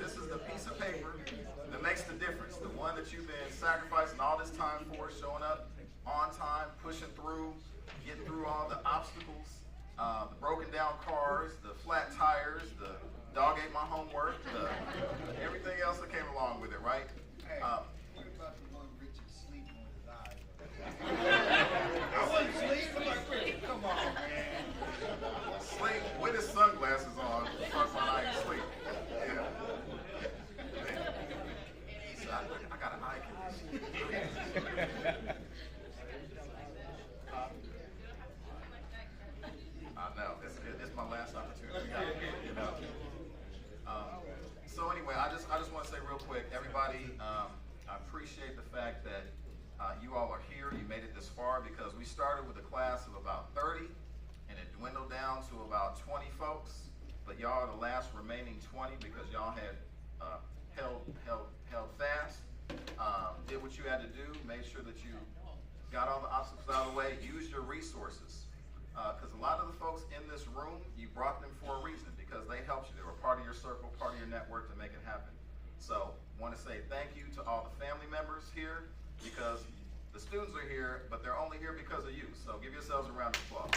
This is the piece of paper that makes the difference. The one that you've been sacrificing all this time for, showing up on time, pushing through, getting through all the obstacles, the broken down cars, the flat tires, the dog ate my homework, everything else that came along with it, right? Hey, what about the one Richard sleeping with his eyes open? I wasn't sleeping. Like, Richard, come on, man. Sleep with his sunglasses on, front my eye and sleep. Yeah. So I got an eye condition. I know. It's my last opportunity. You know. So anyway, I just want to say real quick, everybody, I appreciate the fact that you all are here. You made it this far because we started with a class of about 30, and it dwindled down to about 20 folks. But y'all are the last remaining 20 because y'all had held fast, did what you had to do, made sure that you got all the obstacles out of the way, used your resources. Because a lot of the folks in this room, you brought them for a reason because they helped you. They were part of your circle, part of your network to make it happen. So I want to say thank you to all the family members here because the students are here, but they're only here because of you. So give yourselves a round of applause.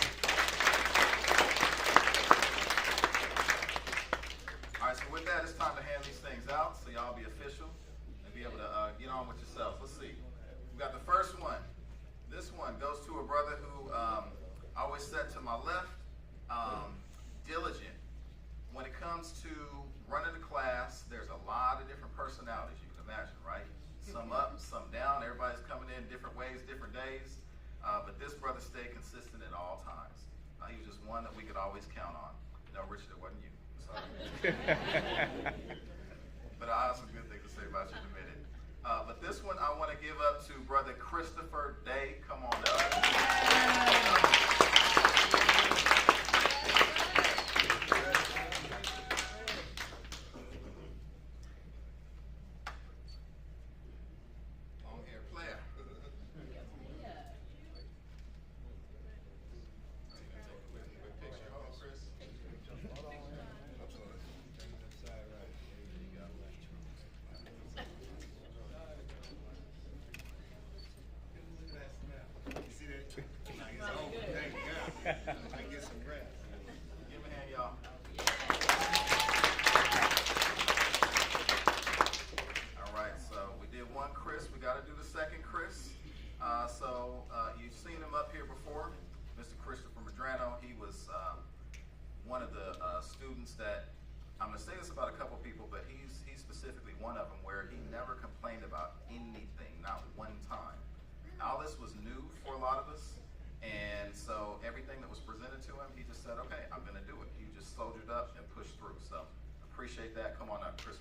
All right, so with that, it's time to hand these things out so y'all be official and be able to get on with yourselves. Let's see. We got the first one. This one goes to a brother who I always said to my left, diligent. When it comes to running the class, there's a lot of different personalities you can imagine, right? Some up, some down. Everybody's coming in different ways, different days. But this brother stayed consistent at all times. He was just one that we could always count on. No, Richard, it wasn't you. Sorry. But I have some good things to say about you in a minute. But this one I want to give up to Brother Christopher Day. Come on up. One of the students that, I'm going to say this about a couple people, but he's specifically one of them where he never complained about anything, not one time. All this was new for a lot of us, and so everything that was presented to him, he just said, okay, I'm going to do it. He just soldiered up and pushed through. So appreciate that. Come on up, Chris.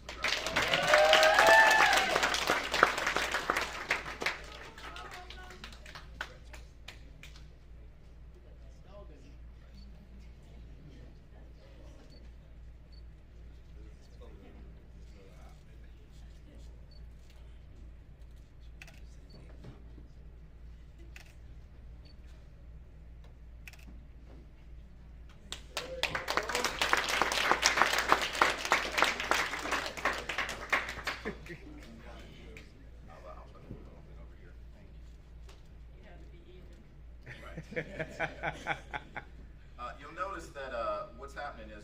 You'll notice that what's happening is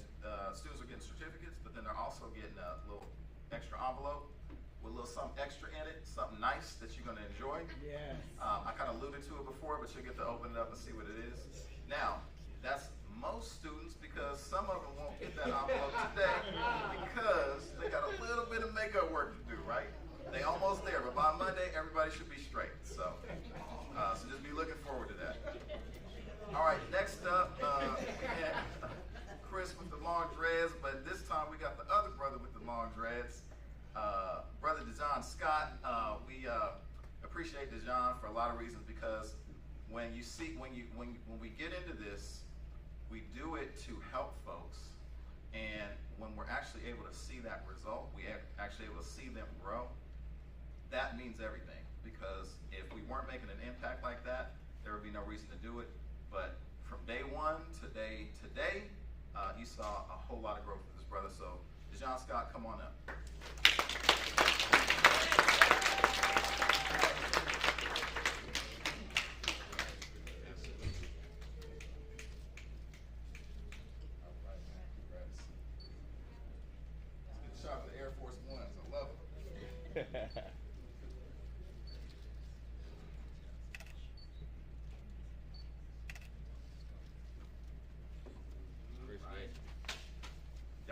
students are getting certificates, but then they're also getting a little extra envelope with a little something extra in it, something nice that you're going to enjoy. Yes. I kind of alluded to it before, but you'll get to open it up and see what it is. Now, that's most students because some of them won't get that envelope today because they got a little bit of makeup work to do, right? They almost there, but by Monday, everybody should be straight. So just be looking forward to that. All right, next up, we had Chris with the long dreads, but this time we got the other brother with the long dreads, Brother Dejon Scott. We appreciate Dejon for a lot of reasons because when we get into this, we do it to help folks, and when we're actually able to see that result, we actually able to see them grow. That means everything because if we weren't making an impact like that, there would be no reason to do it. But from day one to today, you saw a whole lot of growth with this brother. So, Dejon Scott, come on up. Y'all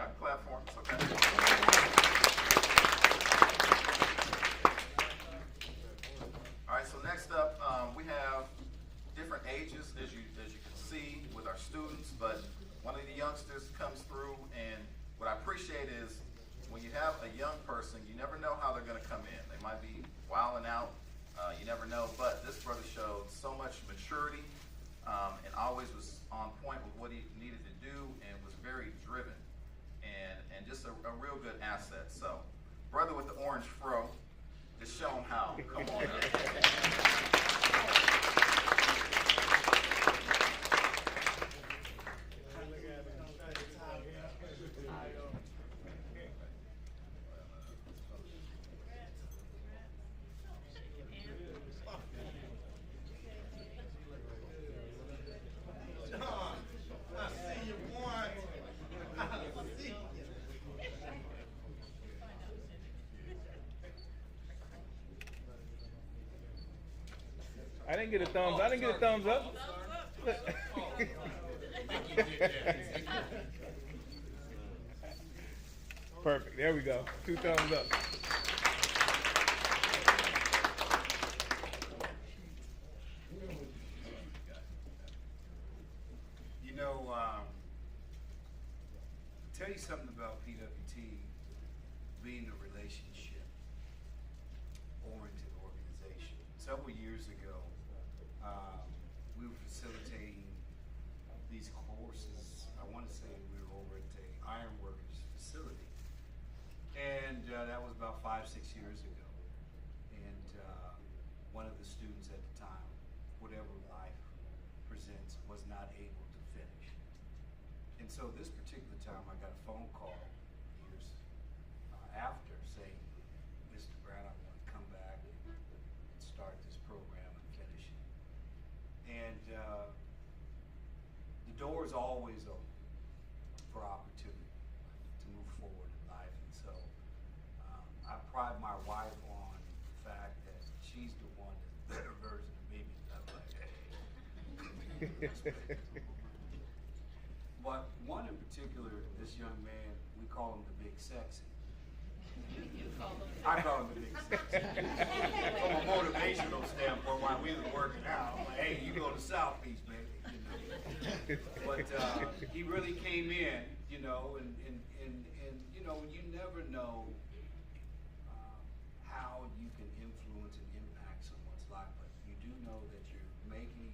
can clap for him. It's okay. All right. So next up, we have different ages, as you can see with our students. But one of the youngsters comes through, and what I appreciate is when you have a young person, you never know how they're going to come in. They might be wilding out. You never know. But this brother showed so much maturity and always was on point with what he needed to do and was very driven and just a real good asset. So, brother with the orange fro, just show him how. Come on up. I didn't get a thumbs. I didn't get a thumbs up. Perfect. There we go. 2 thumbs up. You know, tell you something about PWT being a relationship-oriented organization. Several years ago, we were facilitating these courses. I want to say we were over at the Ironworkers facility, and that was about 5-6 years ago. And one of the students at the time, whatever life presents, was not able to finish. And so this particular time, I got a phone call years after saying, Mr. Brown, I want to come back and start this program and finish it. And the door is always open for opportunity to move forward in life. And so I pride my wife on the fact that she's the one that's a better version of me. I'm like, hey. But one in particular, this young man, we call him the Big Sexy. I call him the Big Sexy. From a motivational standpoint, while we were working out, I'm like, hey, you go to South Beach, baby. You know? But he really came in, you know, and you know, you never know how you can influence and impact someone's life, but you do know that you're making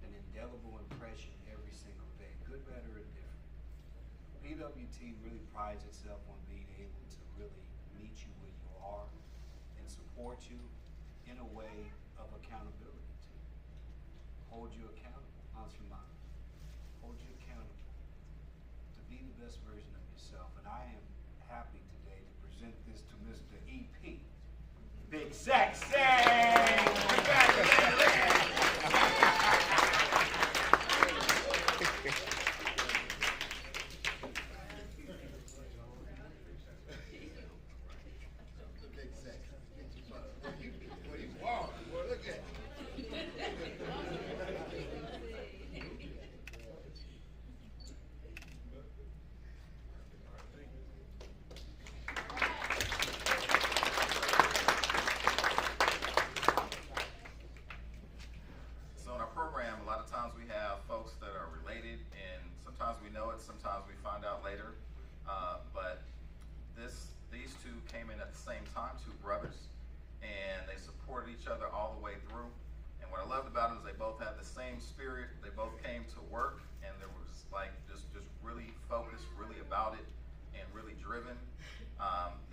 an indelible impression every single day, good, better, and different. PWT really prides itself on being able to really meet you where you are and support you in a way of accountability to hold you accountable, hold you accountable to be the best version of yourself. And I am happy today to present this to Mr. EP, Big Sexy. Sometimes we find out later, but these two came in at the same time, two brothers, and they supported each other all the way through. And what I loved about them is they both had the same spirit. They both came to work, and there was like just really focused, really about it, and really driven.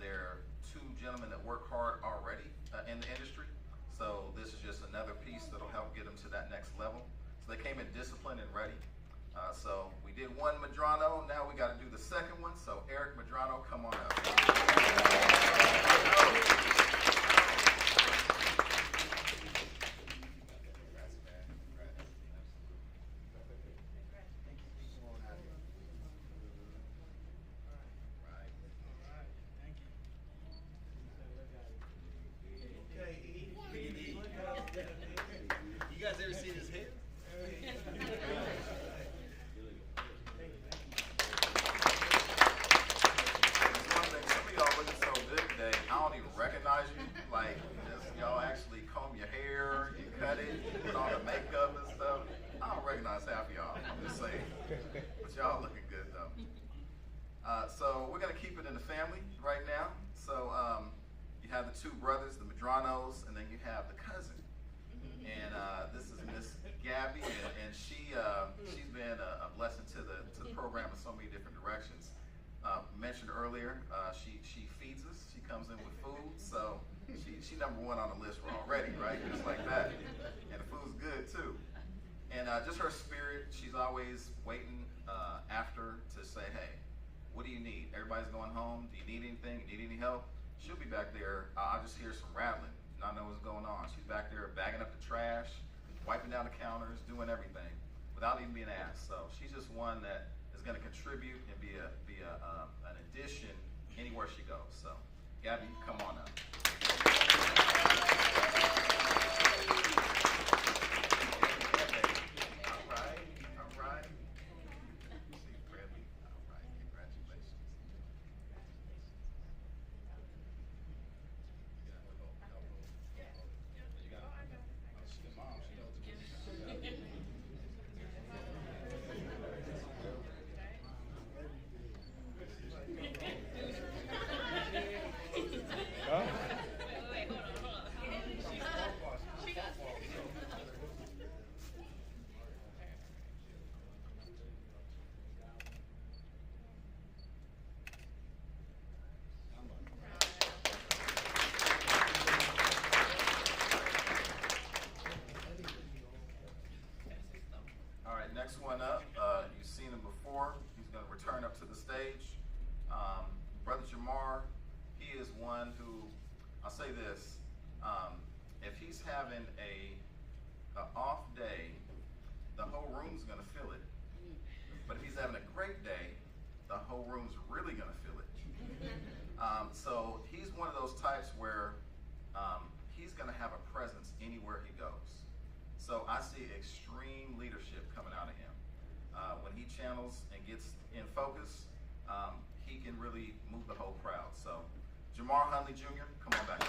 They're two gentlemen that work hard already in the industry, so this is just another piece that'll help get them to that next level. So they came in disciplined and ready. So we did one Madrano, now we got to do the second one. So Eric Madrano, come on up. in the family right now. So you have the two brothers, the Madranos, and then you have the cousin. And this is Miss Gabby, and she's been a blessing to the program in so many different directions. Mentioned earlier, she feeds us. She comes in with food, so she number one on the list already, right? Just like that. And the food's good too. And just her spirit, she's always waiting after to say, hey, what do you need? Everybody's going home. Do you need anything? You need any help? She'll be back there. I'll just hear some rattling. Not know what's going on. She's back there bagging up the trash, wiping down the counters, doing everything without even being asked. So she's just one that is going to contribute and be an addition anywhere she goes. So Gabby, come on up. All right. See, Bradley. All right, congratulations. Next one up, you've seen him before. He's going to return up to the stage. Brother Jamar, he is one who, I'll say this, if he's having a off day, the whole room's going to feel it. But if he's having a great day, the whole room's really going to feel it. So he's one of those types where he's going to have a presence anywhere he goes. So I see extreme leadership coming out of him. When he channels and gets in focus, he can really move the whole crowd. So Jamar Hunley Jr., come on back.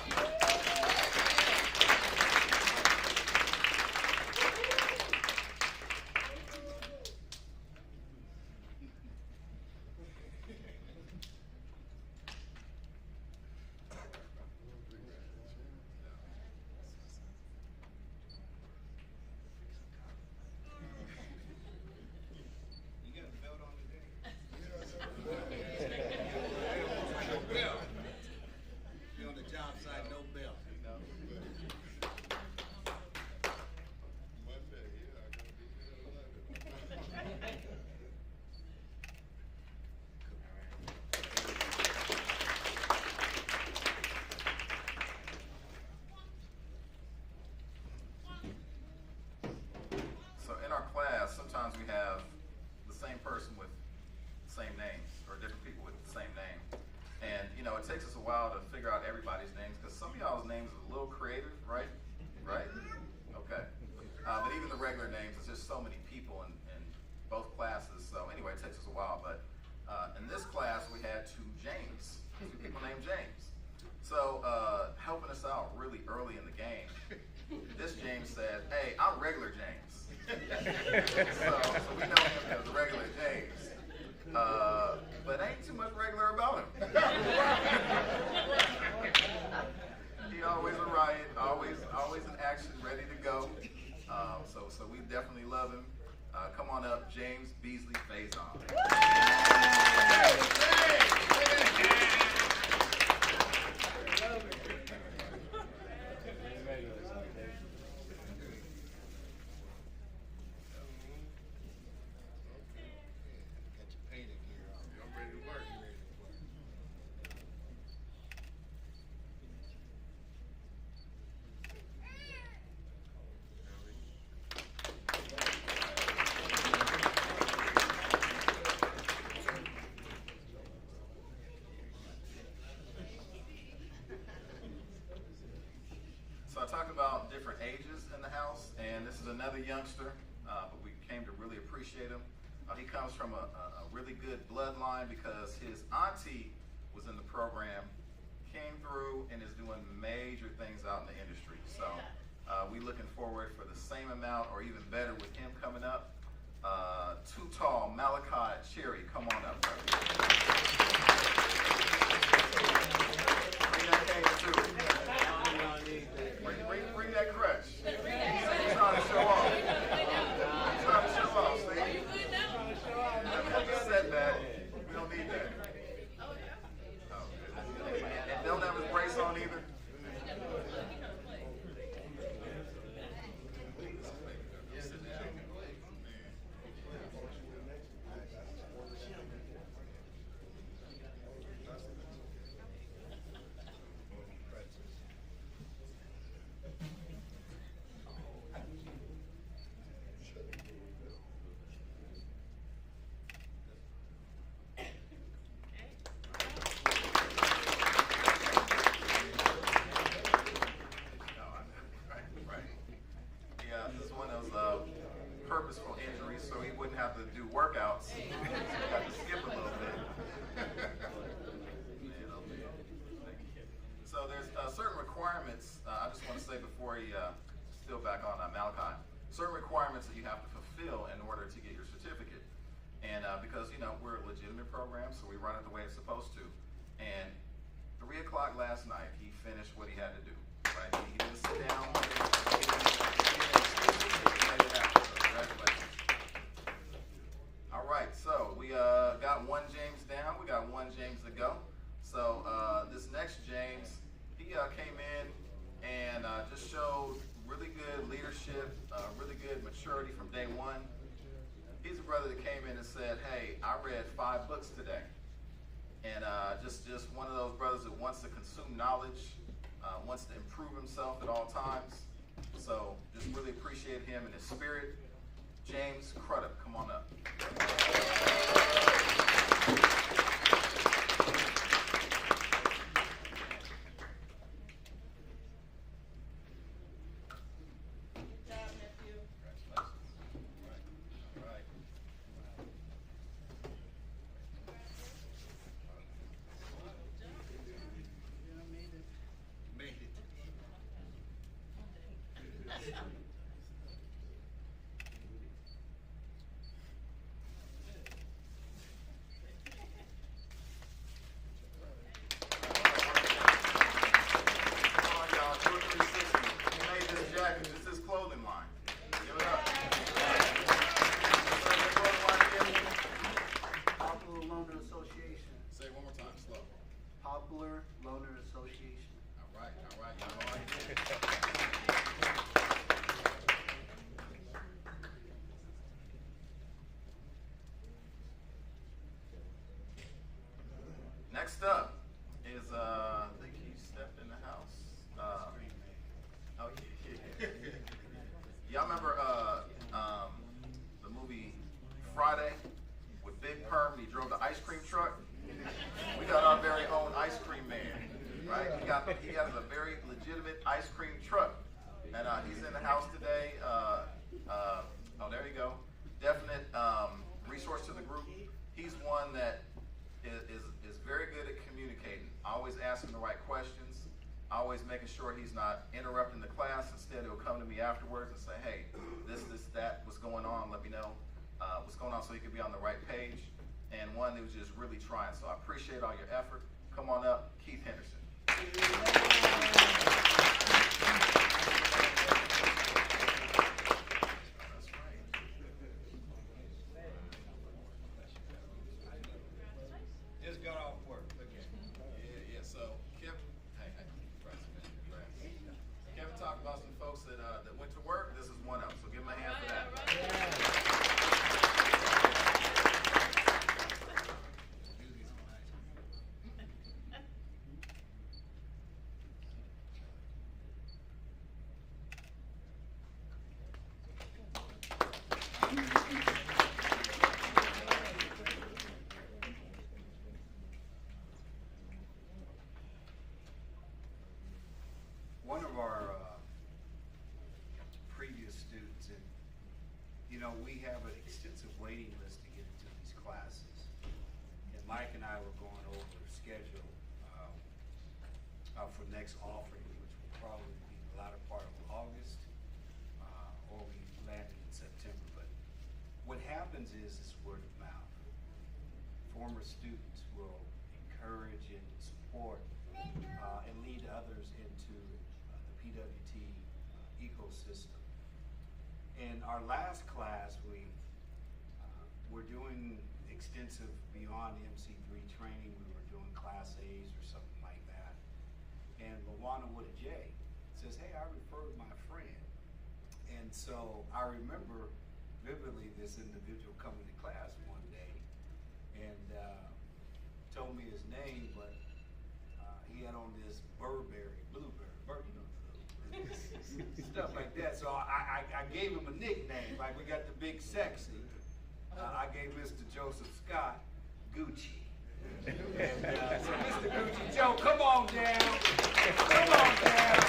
Sometimes we have the same person with the same names, or different people with the same name. And, you know, it takes us a while to figure out everybody's names, because some of y'all's names are a little creative, right? Right? Okay. But even the regular names, it's just so many people in both classes. So anyway, it takes us a while. But in this class, we had two people named James. So helping us out really early in the game, this James said, hey, I'm regular James. so we know him as regular James. But ain't too much regular about him. He always a riot, always in action, ready to go. So we definitely love him. Come on up, James Beasley Faison. So I talked about different ages in the house, and this is another youngster, but we came to really appreciate him. He comes from a really good bloodline because his auntie was in the program, came through, and is doing major things out in the industry. So we looking forward for the same amount or even better with him coming up. Too Tall, Malachi Cherry, come on up, brother. program, so we run it the way it's supposed to. And 3 o'clock last night, he finished what he had to do. Right? He didn't sit down. He made it happen. So congratulations. All right, so we got one James down. We got one James to go. So this next James, he came in and just showed really good leadership, really good maturity from day one. He's a brother that came in and said, hey, I read 5 books today. And just one of those brothers that wants to consume knowledge, wants to improve himself at all times. So just really appreciate him and his spirit. James Crudup, come on up. Next up is, I think he stepped in the house. Oh, yeah. Y'all remember the movie Friday with Big Perm? He drove the ice cream truck. We got our very own ice cream man, right? He has a very legitimate ice cream truck, and he's in the house today. Oh, there you go. Definite resource to the group. He's one that is very good at communicating, always asking the right questions, always making sure he's not interrupting the class. Instead, he'll come to me afterwards and say, hey, this, that, what's going on? Let me know what's going on so he can be on the right page. And one who's just really trying. So I appreciate all your effort. Come on up, Keith Henderson. One of our previous students, and we have an extensive waiting list to get into these classes. And Mike and I were going over the schedule for next offering, which will probably be the latter part of August, or we landed in September. But what happens is word of mouth. Former students will encourage and support and lead others into the PWT ecosystem. In our last class, we're doing extensive beyond MC3 training. We were doing Class A's or something like that. And Luana with a J says, hey, I referred my friend. And so I remember vividly this individual coming to class one day and told me his name, but he had on this blueberry, stuff like that. So I gave him a nickname, like we got the Big Sexy. I gave Mr. Joseph Scott Gucci. And so Mr. Gucci Joe, come on down. Come on down.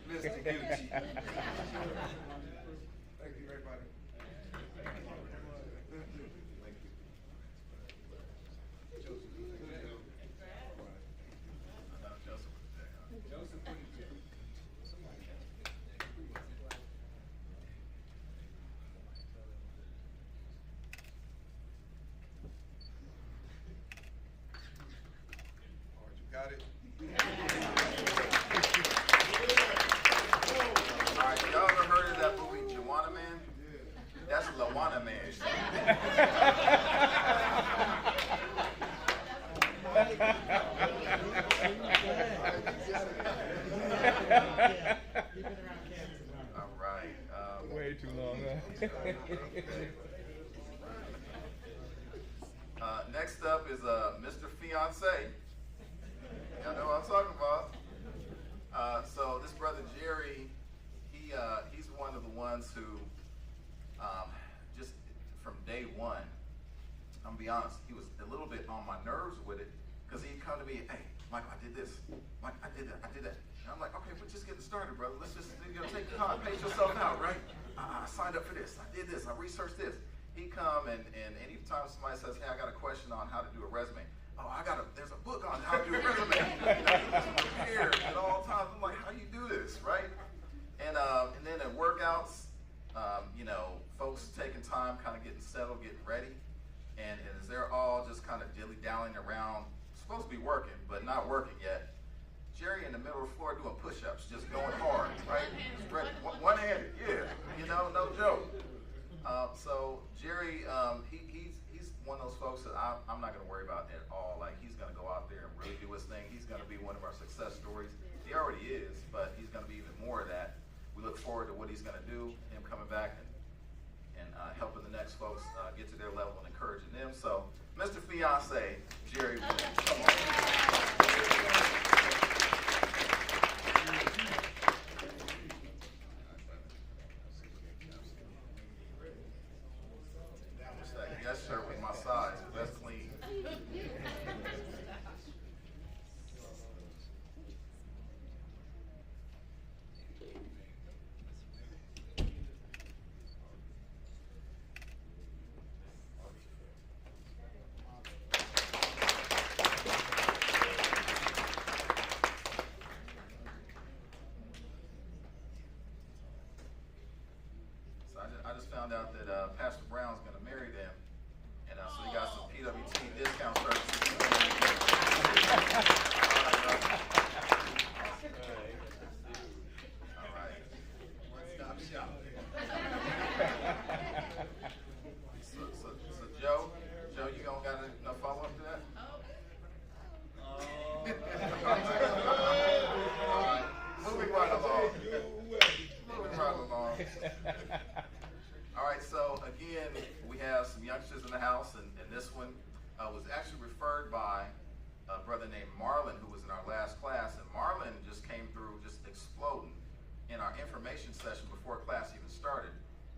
Mr. Gucci. Thank you, everybody. that man. All right. Way too long, huh? Next up is Mr. Fiance. Y'all know what I'm talking about. So this brother Jerry, he's one of the ones who, just from day one, I'm gonna be honest, he was a little bit on my nerves with it, because he'd come to me, hey, Michael, I did this. Mike, I did that. And I'm like, okay, we're just getting started, brother. Let's just take the time, pace yourself out, right? I signed up for this. I did this. I researched this. He'd come and anytime somebody says, hey, I got a question on how to do a resume. Oh, there's a book on how to do a resume. He's prepared at all times. I'm like, how do you do this, right? And then at workouts, folks taking time, kind of getting settled, getting ready. And as they're all just kind of dilly-dallying around, supposed to be working, but not working yet, Jerry in the middle of the floor doing push-ups, just going hard, right? Just ready. One-handed, yeah. No joke. So Jerry, he's one of those folks that I'm not going to worry about at all. Like, he's going to go out there and really do his thing. He's going to be one of our success stories. He already is, but he's going to be even more of that. We look forward to what he's going to do, him coming back and helping the next folks get to their level and encouraging them. So, Mr. Fiance, Jerry, come on. That shirt was my size, but that's clean. So I just found out that Pastor Brown's going to marry them. So he got some PWT discount services. All right. One-stop shop. So Joe, you gonna got no follow-up to that? All right. Moving right along. All right, so again, we have some youngsters in the house, and this one was actually referred by a brother named Marlon, who was in our last class, and Marlon just came through just exploding. In our information session before class even started,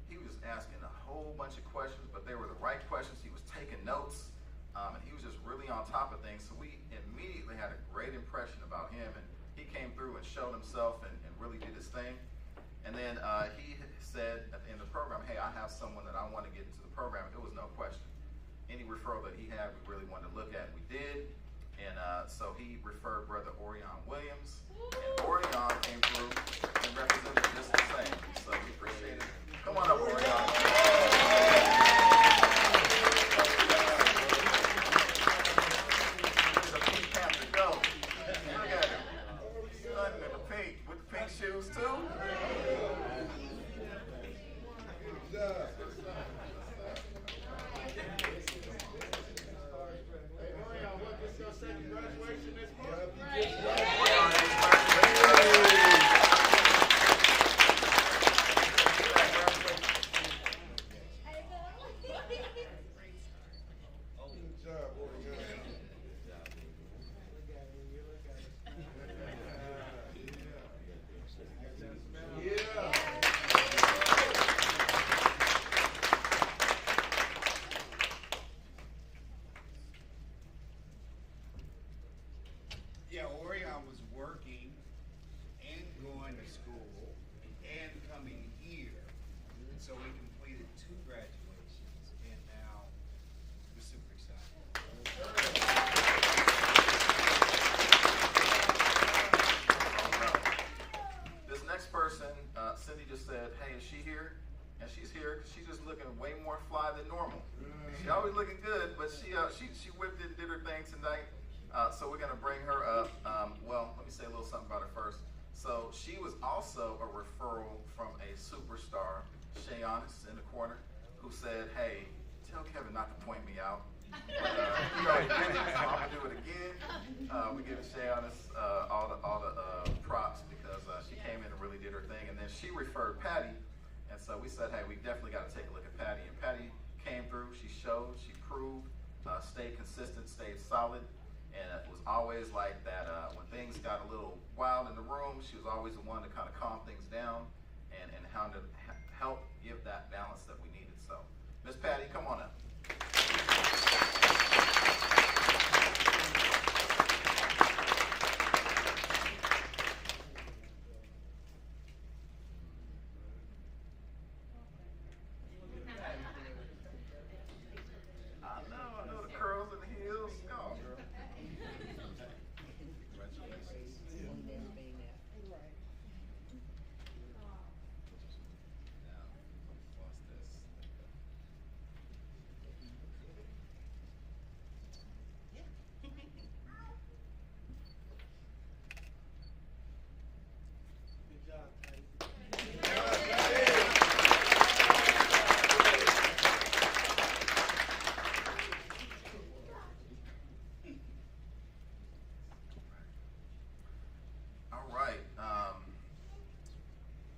he was asking a whole bunch of questions, but they were the right questions. He was taking notes, and he was just really on top of things, so we immediately had a great impression about him, and he came through and showed himself and really did his thing. And then he said at the end of the program, hey, I have someone that I want to get into the program. It was no question. Any referral that he had, we really wanted to look at, and we did. And so he referred Brother Orion Williams. And Orion came through and represented just the same. So we appreciate it. Come on up, Orion. The Pink Panther, go. Look at him. Son in the pink, with the pink shoes too. Graduation this month. Yeah, Orion was working and going to school and coming here. And so we completed 2 graduations, and now we're super excited. This next person, Cindy just said, hey, is she here? And she's here because she's just looking way more fly than normal. She always looking good, but she whipped it and did her thing tonight. So we're going to bring her up. Well, let me say a little something about her first. So she was also a referral from a superstar, Shayonis in the corner, who said, hey, tell Kevin not to point me out. But, he already did it, so I'm gonna do it again. We give Shayannis all the props because she came in and really did her thing, and then she referred Patty, and so we said, hey, we definitely got to take a look at Patty, and Patty came through, she showed, she proved, stayed consistent, stayed solid, and it was always like that. When things got a little wild in the room, she was always the one to kind of calm things down and how to help give that balance that we needed. So, Miss Patty, come on up. I know the curls and the heels. Oh.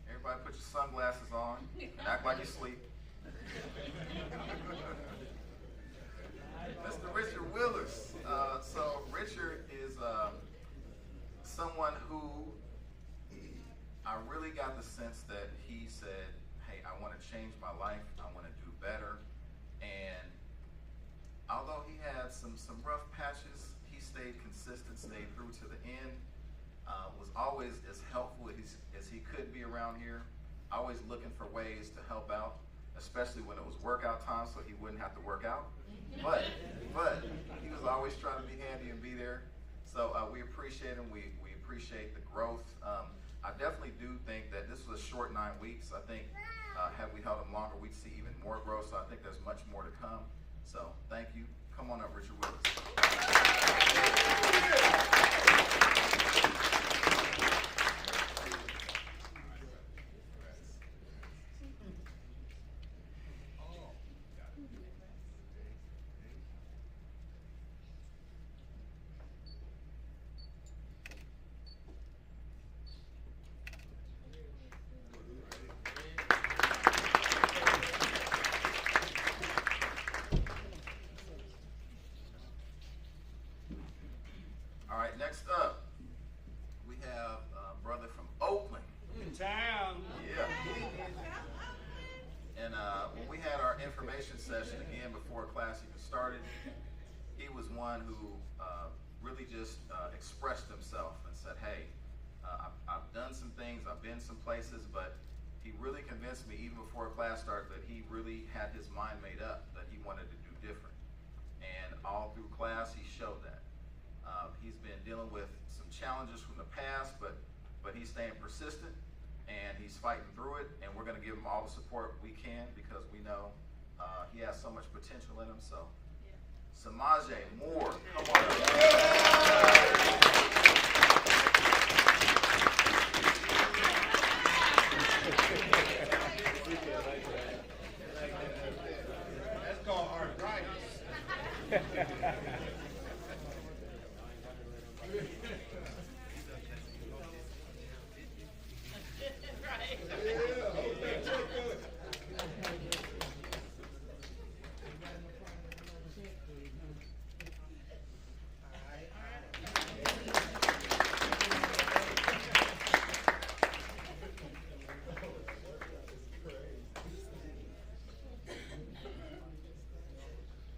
Everybody put your sunglasses on and act like you sleep. Mr. Richard Willers. So Richard is someone who I really got the sense that he said, hey, I want to change my life. I want to do better. And although he had some rough patches, he stayed consistent, stayed through to the end. Was always as helpful as he could be around here, always looking for ways to help out, especially when it was workout time so he wouldn't have to work out. But he was always trying to be handy and be there. So we appreciate him. We appreciate the growth. I definitely do think that this was a short 9 weeks. I think had we held him longer, we'd see even more growth. So I think there's much more to come. So thank you. Come on up, Richard Willis. All right, next up, we have a brother from Oakland. In town. Yeah. And when we had our information session again before class even started, he was one who really just expressed himself and said, hey, I've done some things, I've been some places, but he really convinced me even before class started that he really had his mind made up, that he wanted to do different. And all through class, he showed that. He's been dealing with some challenges from the past, but he's staying persistent and he's fighting through it, and we're going to give him all the support we can because we know he has so much potential in him. So, Samaje Moore, come on That's called arthritis.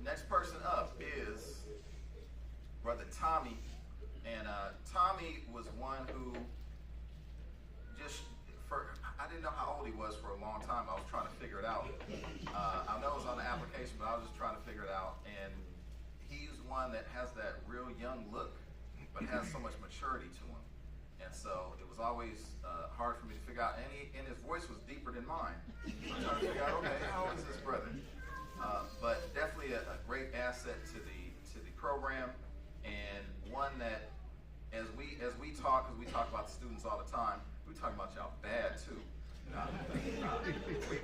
Next person up is Brother Tommy, and Tommy was one who I didn't know how old he was for a long time. I was trying to figure it out. I know it was on the application, but I was just trying to figure it out. And he's one that has that real young look, but has so much maturity to him. And so it was always hard for me to figure out. And his voice was deeper than mine. So I'm trying to figure out, okay, how old is this brother? But definitely a great asset to the program, and one that as we talk, because we talk about the students all the time, we talk about y'all bad too.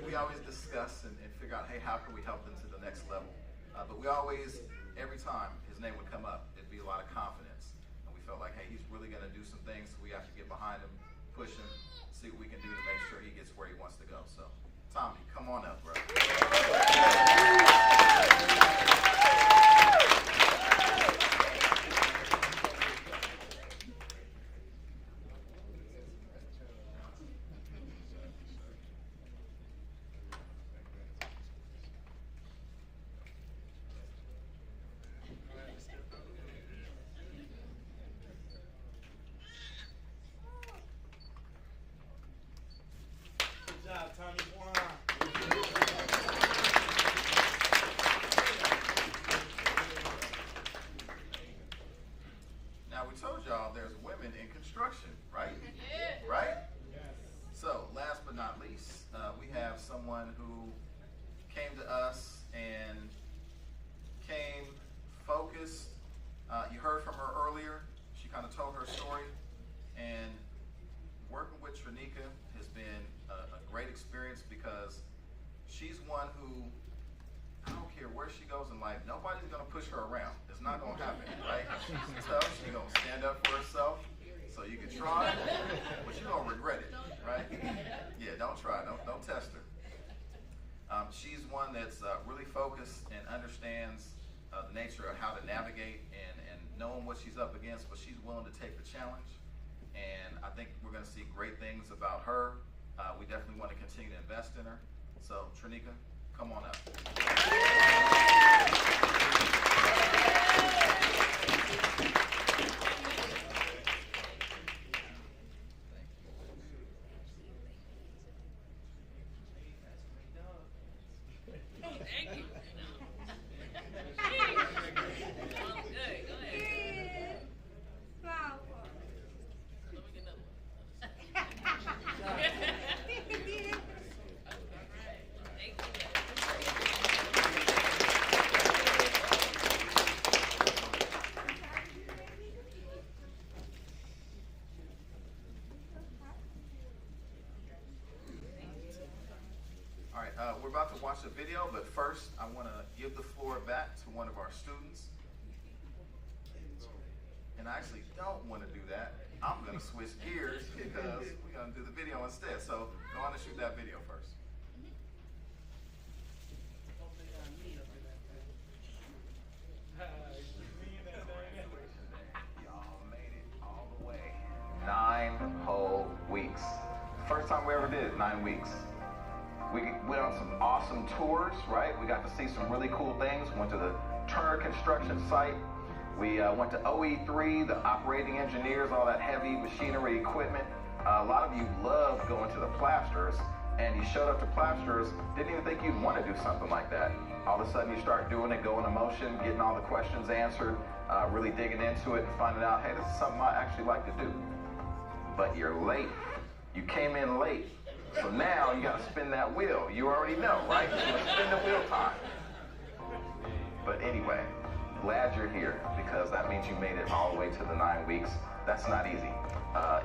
We always discuss and figure out, hey, how can we help them to the next level? But we always, every time his name would come up, it'd be a lot of confidence. And we felt like, hey, he's really going to do some things, so we have to get behind him, push him, see what we can do to make sure he gets where he wants to go. So, Tommy, come on up, bro. Now, we told y'all there's women in construction, right? Yeah. Right? Yes. So, last but not least, we have someone who came to us and came focused. You heard from her earlier. She kind of told her story. And working with Trinika has been a great experience because she's one who, I don't care where she goes in life, nobody's going to push her around. It's not going to happen, right? She's tough. She's going to stand up for herself. So you can try, but you're going to regret it, right? Yeah, don't try. Don't test her. She's one that's really focused and understands the nature of how to navigate and knowing what she's up against, but she's willing to take the challenge. And I think we're going to see great things about her. We definitely want to continue to invest in her. So, Trinika, come on up. Thank you. We're about to watch a video, but first I want to give the floor back to one of our students. And I actually don't want to do that. I'm going to switch gears because we're going to do the video instead. So go on and shoot that video first. Y'all made it all the way. 9 whole weeks. First time we ever did it, 9 weeks. We went on some awesome tours, right? We got to see some really cool things. Went to the Turner construction site. We went to OE3, the operating engineers, all that heavy machinery equipment. A lot of you love going to the plasters, and you showed up to plasters, didn't even think you'd want to do something like that. All of a sudden you start doing it, going in motion, getting all the questions answered, really digging into it and finding out, hey, this is something I actually like to do. But you're late. You came in late. So now you got to spin that wheel. You already know, right? Spin the wheel time. But anyway, glad you're here because that means you made it all the way to the 9 weeks. That's not easy.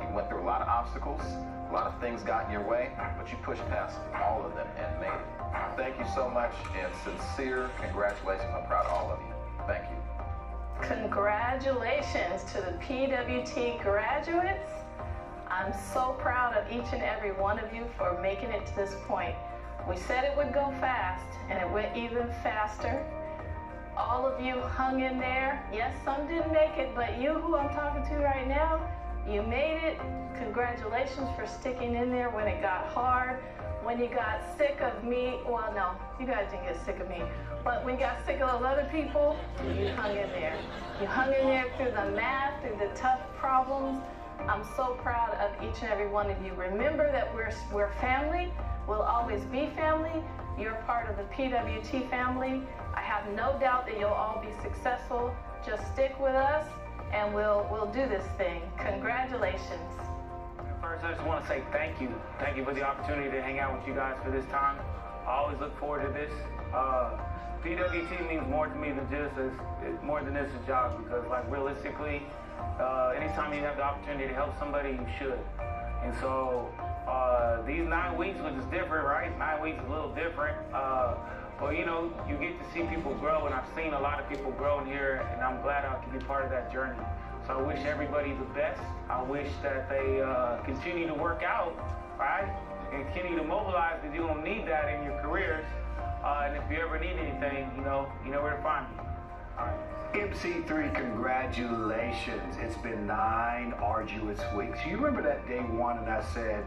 You went through a lot of obstacles, a lot of things got in your way, but you pushed past all of them and made it. Thank you so much and sincere congratulations. I'm proud of all of you. Thank you. Congratulations to the PWT graduates. I'm so proud of each and every one of you for making it to this point. We said it would go fast, and it went even faster. All of you hung in there. Yes, some didn't make it, but you who I'm talking to right now, you made it. Congratulations for sticking in there when it got hard. When you got sick of me, well, no, you guys didn't get sick of me, but when you got sick of those other people, you hung in there. You hung in there through the math, through the tough problems. I'm so proud of each and every one of you. Remember that we're family. We'll always be family. You're part of the PWT family. I have no doubt that you'll all be successful. Just stick with us, and we'll do this thing. Congratulations. First, I just want to say thank you. Thank you for the opportunity to hang out with you guys for this time. I always look forward to this. PWT means more to me than just more than this a job, because like realistically, anytime you have the opportunity to help somebody, you should. And so These 9 weeks, which is different, right? 9 weeks is a little different. But you know, you get to see people grow, and I've seen a lot of people grow in here, and I'm glad I can be part of that journey. So I wish everybody the best. I wish that they continue to work out, right? And continue to mobilize, because you're going to need that in your careers. And if you ever need anything, you know where to find me. All right. MC3, congratulations. It's been 9 arduous weeks. You remember that day one and I said,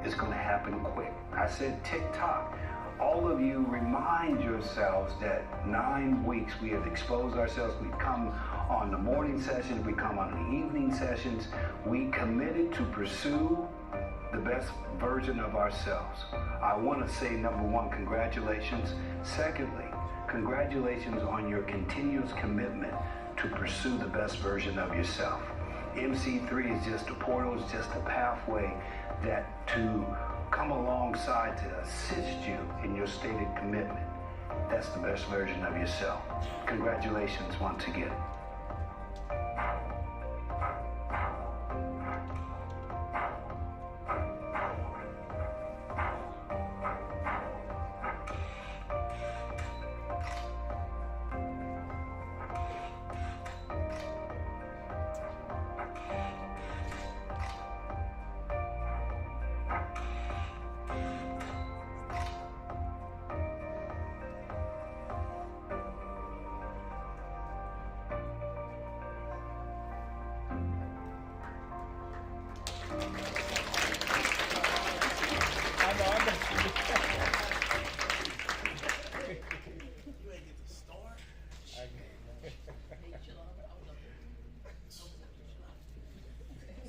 it's going to happen quick. I said, tick-tock. All of you remind yourselves that 9 weeks we have exposed ourselves. We come on the morning sessions, we come on the evening sessions. We committed to pursue the best version of ourselves. I want to say, number one, congratulations. Secondly, congratulations on your continuous commitment to pursue the best version of yourself. MC3 is just a portal, it's just a pathway that to come alongside to assist you in your stated commitment. That's the best version of yourself. Congratulations once again.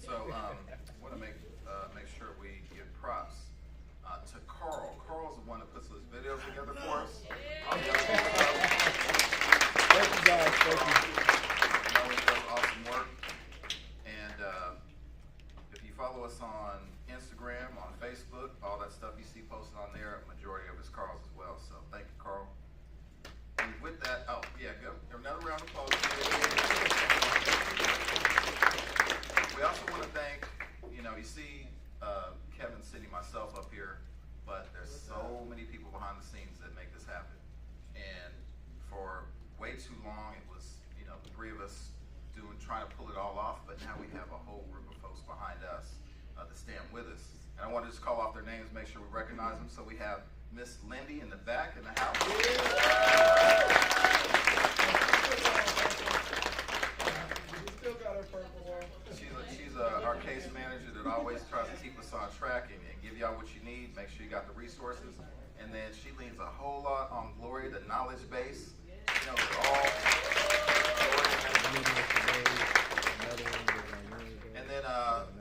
So, want to make sure we give props to Carl. Carl's the one that puts those videos together for us. All the other people, Thank you guys. Thank you. he always does awesome work. And if you follow us on Instagram, on Facebook, all that stuff you see posted on there, a majority of it's Carl's as well. So thank you, Carl. And with that, oh yeah, go. Another round of applause. We also want to thank, you see Kevin, Cindy, myself up here, but there's so many people behind the scenes that make this happen. And for way too long, it was, the 3 of us trying to pull it all off, but now we have a whole group of folks behind us that stand with us. And I want to just call off their names, make sure we recognize them. So we have Miss Lindy in the back in the house. She's our case manager that always tries to keep us on track and give y'all what you need. Make sure you got the resources. And then she leans a whole lot on Glory, the knowledge base. And then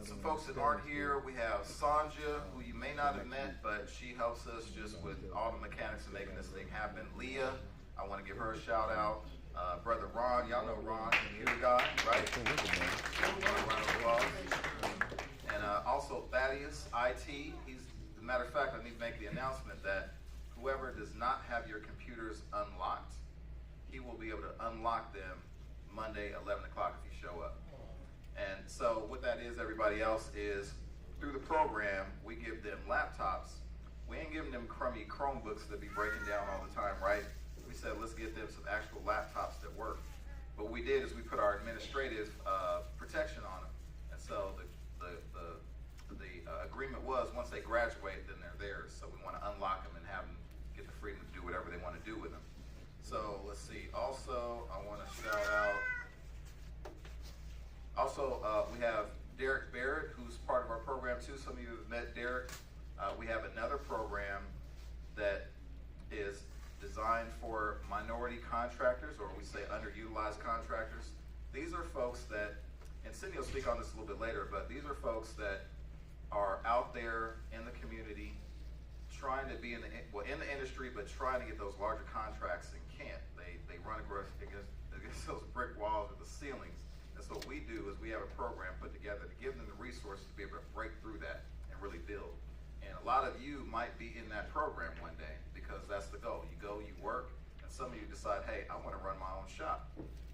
some folks that aren't here, we have Sanja, who you may not have met, but she helps us just with all the mechanics of making this thing happen. Leah, I want to give her a shout out. Brother Ron, y'all know Ron, computer guy, right? And also Thaddeus, IT. As a matter of fact, I need to make the announcement that whoever does not have your computers unlocked, he will be able to unlock them Monday, 11 o'clock if you show up. And so what that is, everybody else, is through the program, we give them laptops. We ain't giving them crummy Chromebooks that be breaking down all the time, right? We said, let's get them some actual laptops that work. But what we did is we put our administrative protection on them. And so the agreement was once they graduate, then they're theirs. So we want to unlock them and have them get the freedom to do whatever they want to do with them. So let's see. Also, I want to shout out. Also, we have Derek Barrett, who's part of our program too. Some of you have met Derek. We have another program that is designed for minority contractors, or we say underutilized contractors. These are folks that, and Cindy will speak on this a little bit later, but these are folks that are out there in the community trying to be in the industry, but trying to get those larger contracts and can't. They run against those brick walls or the ceilings. And so what we do is we have a program put together to give them the resources to be able to break through that and really build. And a lot of you might be in that program one day because that's the goal. You go, you work, and some of you decide, hey, I want to run my own shop.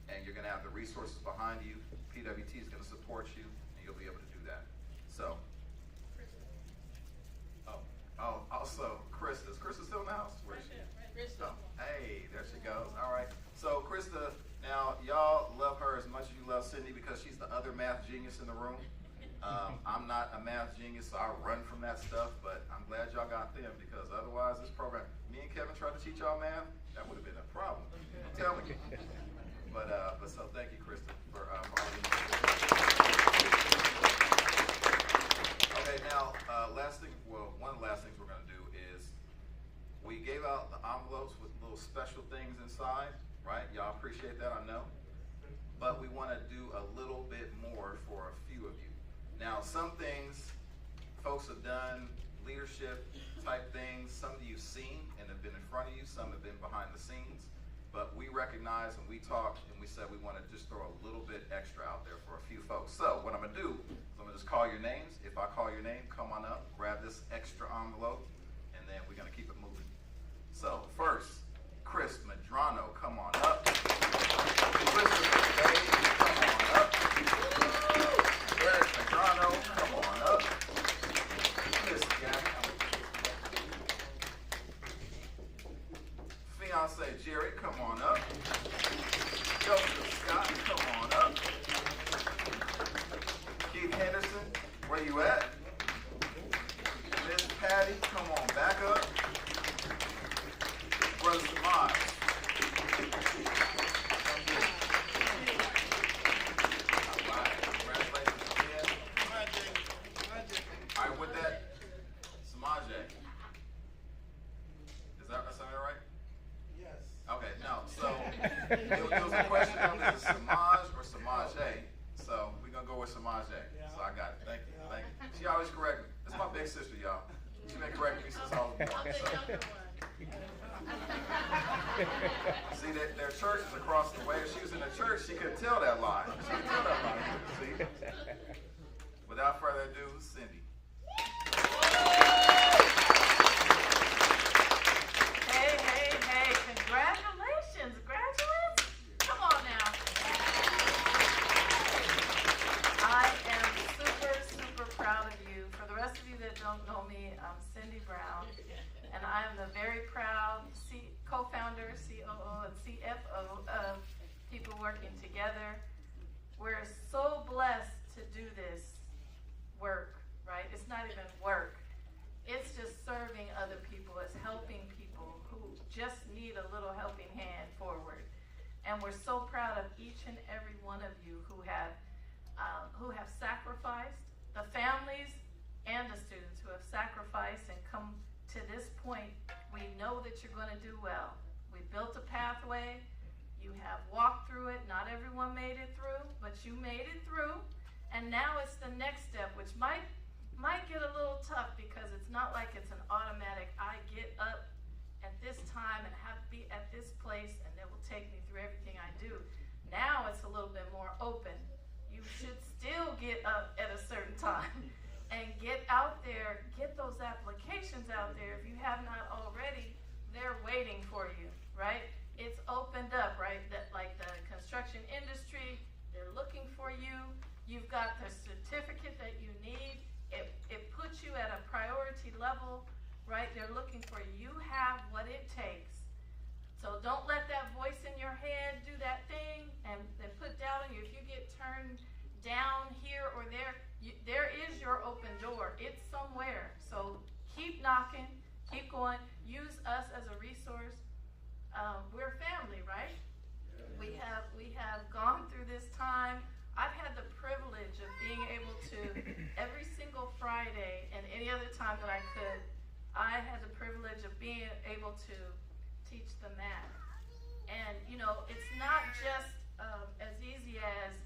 And you're going to have the resources behind you. PWT is going to support you, and you'll be able to do that. So, Krista? Is Krista still in the house? Where is she? Oh, hey, there she goes. All right. So Krista, now y'all love her as much as you love Cindy because she's the other math genius in the room. I'm not a math genius, so I run from that stuff, but I'm glad y'all got them because otherwise this program, me and Kevin tried to teach y'all math, that would have been a problem. I'm telling you. But so thank you, Krista, for all you do. Okay, now, one of the last things we're going to do is we gave out the envelopes with little special things inside, right? Y'all appreciate that, I know. But we want to do a little bit more for a few of you. Now, some things folks have done, leadership type things, some of you've seen and have been in front of you, some have been behind the scenes, but we recognize and we talked and we said we want to just throw a little bit extra out there for a few folks. So what I'm going to do is I'm going to just call your names. If I call your name, come on up, grab this extra envelope, and then we're going to keep it moving. So first, Chris Medrano, come on up. Christopher Day, come on up. Eric Medrano, come on up. Miss Gabby. Fiance Jerry, come on up. Joseph Scott, come on up. Keith Henderson, where you at? Miss Patty, come on back up. Brother Samaj. There was a question of is it Samaj or Samaj? So we're going to go with Samaj. So I got it. Thank you. Thank you. She always correct me. This is my big sister, y'all. She been correcting me since I was born. See, their church is across the way. If she was in the church, she could tell that lie. She could tell that lie. See? Without further ado, Cindy. Hey, congratulations, graduates. Come on now. I am super proud of you. For the rest of you that don't know me, I'm Cindy Brown, and I am the very proud co-founder, COO, and CFO of People Working Together. We're so blessed to do this work, right? It's not even work. It's just serving other people. It's helping people who just need a little helping hand forward. And we're so proud of each and every one of you who have sacrificed, the families and the students who have sacrificed and come to this point. We know that you're going to do well. We built a pathway. You have walked through it. Not everyone made it through, but you made it through. And now it's the next step, which might get a little tough because it's not like it's an automatic, I get up at this time and have to be at this place and it will take me through everything I do. Now it's a little bit more open. You should still get up at a certain time and get out there, get those applications out there. If you have not already, they're waiting for you, right? It's opened up, right? Like the construction industry, they're looking for you. You've got the certificate that you need. It puts you at a priority level, right? They're looking for you. You have what it takes. So don't let that voice in your head do that thing and put doubt on you. If you get turned down here or there, there is your open door. It's somewhere. So keep knocking, keep going. Use us as a resource. We're family, right? We have gone through this time. I've had the privilege of being able to, every single Friday and any other time that I could, I had the privilege of being able to teach the math. And, it's not just as easy as,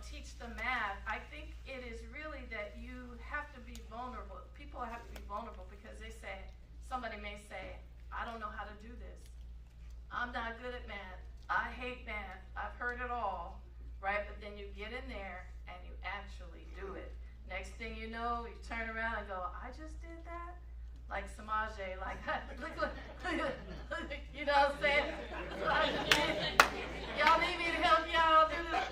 teach the math. I think it is really that you have to be vulnerable. People have to be vulnerable because somebody may say, I don't know how to do this. I'm not good at math. I hate math. I've heard it all. Right? But then you get in there and you actually do it. Next thing you know, you turn around and go, I just did that? Like Samaje, like, look, you know what I'm saying? Y'all need me to help y'all do this?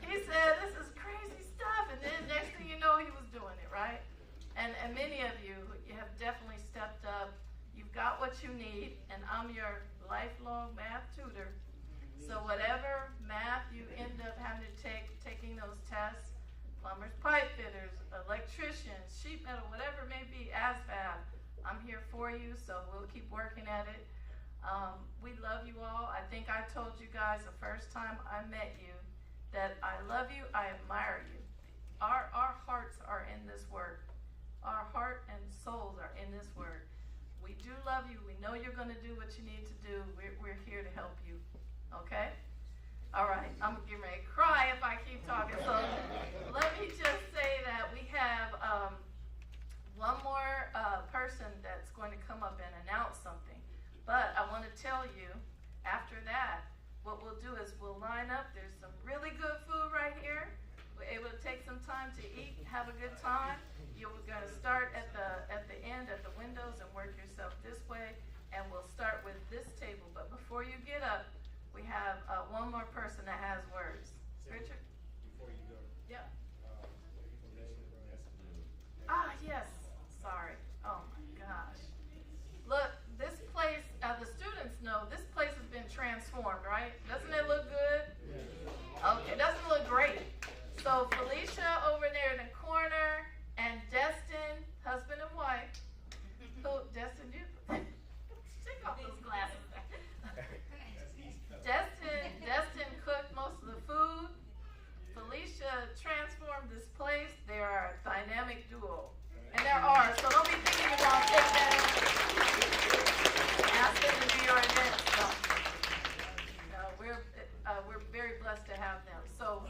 He said, this is crazy stuff. And then next thing you know, he was doing it, right? And many of you, what you need, and I'm your lifelong math tutor. So whatever math you end up having to taking those tests, plumbers, pipe fitters, electricians, sheet metal, whatever it may be, ASVAB, I'm here for you, so we'll keep working at it. We love you all. I think I told you guys the first time I met you that I love you, I admire you. Our hearts are in this word. Our heart and souls are in this word. We do love you. We know you're going to do what you need to do. We're here to help you. Okay? All right. I'm getting ready to cry if I keep talking. So let me just say that we have one more person that's going to come up and announce something. But I want to tell you, after that, what we'll do is we'll line up. There's some really good food right here. We're able to take some time to eat, have a good time. You're going to start at the end, at the windows, and work yourself this way. And we'll start with this table. But before you get up, we have one more person that has words. Richard? Before you go. Yeah. Information. Ah, yes. Sorry. Oh, my gosh. Look, this place, the students know, this place has been transformed, right? Doesn't it look good? Okay, it doesn't look great. So Felicia over there in the corner, and Destin, husband and wife, who, Destin, you, take off those glasses. Destin cooked most of the food. Felicia transformed this place. They are a dynamic duo. And there are, so don't be thinking you're going to take that and ask them to be your event. No, we're very blessed to have them. So,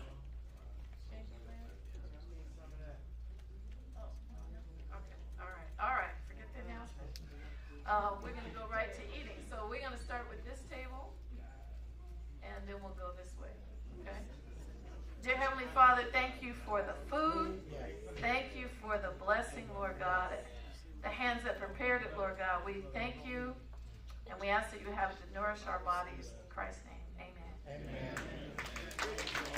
all right, forget the announcement. We're going to go right to eating. So we're going to start with this table, and then we'll go this way, okay? Dear Heavenly Father, thank you for the food. Thank you for the blessing, Lord God. The hands that prepared it, Lord God. We thank you, and we ask that you have it to nourish our bodies. In Christ's name, amen. Amen.